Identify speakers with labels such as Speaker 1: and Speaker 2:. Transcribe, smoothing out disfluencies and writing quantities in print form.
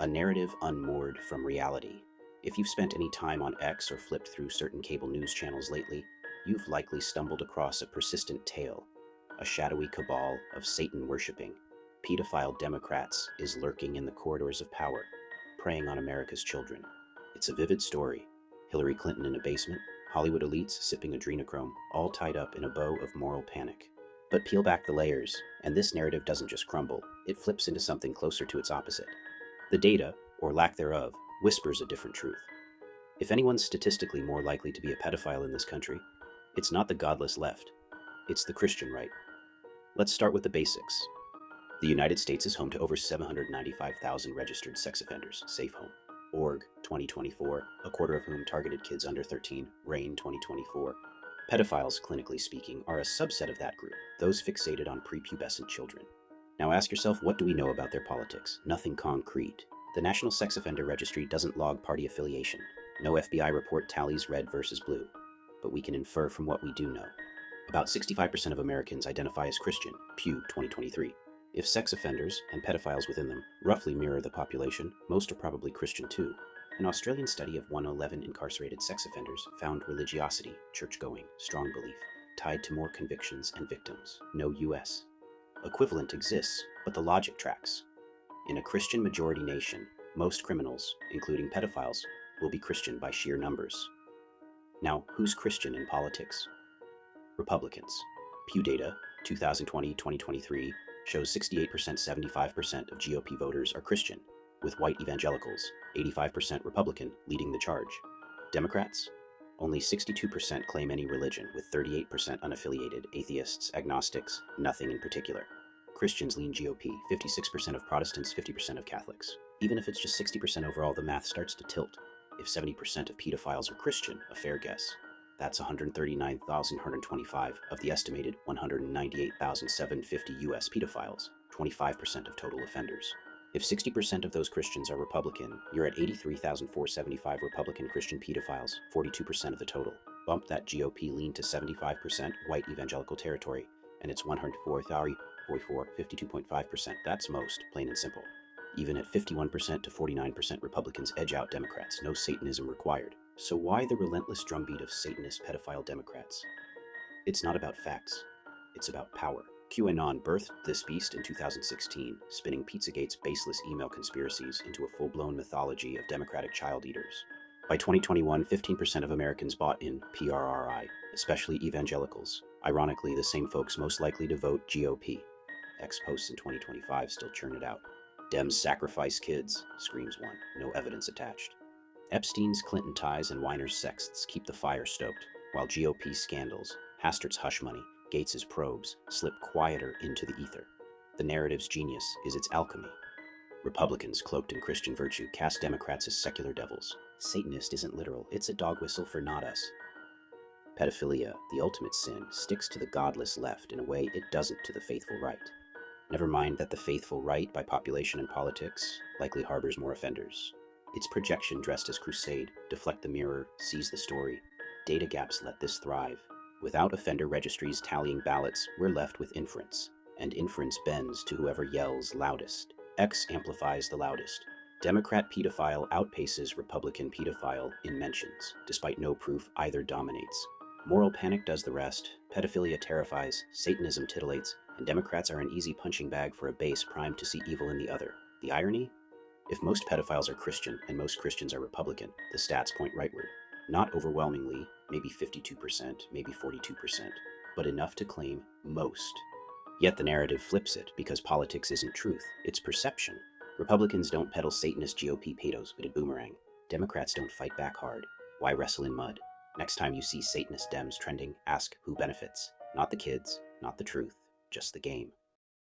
Speaker 1: A narrative unmoored from reality. If you've spent any time on X or flipped through certain cable news channels lately, you've likely stumbled across a persistent tale. A shadowy cabal of Satan-worshipping, pedophile Democrats is lurking in the corridors of power, preying on America's children. It's a vivid story. Hillary Clinton in a basement, Hollywood elites sipping adrenochrome, all tied up in a bow of moral panic. But peel back the layers, and this narrative doesn't just crumble, it flips into something closer to its opposite. The data, or lack thereof, whispers a different truth. If anyone's statistically more likely to be a pedophile in this country, it's not the godless left, it's the Christian right. Let's start with the basics. The United States is home to over 795,000 registered sex offenders, Safe Home. Org 2024, a quarter of whom targeted kids under 13, RAIN 2024. Pedophiles, clinically speaking, are a subset of that group, those fixated on prepubescent children. Now ask yourself, what do we know about their politics? Nothing concrete. The National Sex Offender Registry doesn't log party affiliation. No FBI report tallies red versus blue. But we can infer from what we do know. About 65% of Americans identify as Christian, Pew 2023. If sex offenders, and pedophiles within them, roughly mirror the population, most are probably Christian too. An Australian study of 111 incarcerated sex offenders found religiosity, church-going, strong belief, tied to more convictions and victims. No US equivalent exists, but the logic tracks. In a Christian majority nation, most criminals, including pedophiles, will be Christian by sheer numbers. Now, who's Christian in politics? Republicans. Pew data, 2020-2023, shows 68% 75% of GOP voters are Christian, with white evangelicals, 85% Republican, leading the charge. Democrats? Only 62% claim any religion, with 38% unaffiliated, atheists, agnostics, nothing in particular. Christians lean GOP, 56% of Protestants, 50% of Catholics. Even if it's just 60% overall, the math starts to tilt. If 70% of pedophiles are Christian, a fair guess, that's 139,125 of the estimated 198,750 US pedophiles, 25% of total offenders. If 60% of those Christians are Republican, you're at 83,475 Republican Christian pedophiles, 42% of the total. Bump that GOP lean to 75% white evangelical territory, and it's 104,044, 52.5%. That's most, plain and simple. Even at 51% to 49%, Republicans edge out Democrats. No Satanism required. So why the relentless drumbeat of Satanist pedophile Democrats? It's not about facts. It's about power. QAnon birthed this beast in 2016, spinning Pizzagate's baseless email conspiracies into a full-blown mythology of Democratic child eaters. By 2021, 15% of Americans bought in PRRI, especially evangelicals. Ironically, the same folks most likely to vote GOP. X posts in 2025 still churn it out. Dems sacrifice kids, screams one, no evidence attached. Epstein's Clinton ties and Weiner's sexts keep the fire stoked, while GOP scandals, Hastert's hush money, Gates's probes slip quieter into the ether. The narrative's genius is its alchemy. Republicans, cloaked in Christian virtue, cast Democrats as secular devils. Satanist isn't literal, it's a dog whistle for not us. Pedophilia, the ultimate sin, sticks to the godless left in a way it doesn't to the faithful right. Never mind that the faithful right, by population and politics, likely harbors more offenders. Its projection dressed as crusade, deflect the mirror, seize the story. Data gaps let this thrive. Without offender registries tallying ballots, we're left with inference, and inference bends to whoever yells loudest. X amplifies the loudest. Democrat pedophile outpaces Republican pedophile in mentions, despite no proof either dominates. Moral panic does the rest, pedophilia terrifies, Satanism titillates, and Democrats are an easy punching bag for a base primed to see evil in the other. The irony? If most pedophiles are Christian and most Christians are Republican, the stats point rightward. Not overwhelmingly, maybe 52%, maybe 42%, but enough to claim most. Yet the narrative flips it, because politics isn't truth, it's perception. Republicans don't peddle Satanist GOP pedos, but a boomerang. Democrats don't fight back hard. Why wrestle in mud? Next time you see Satanist Dems trending, ask who benefits. Not the kids, not the truth, just the game.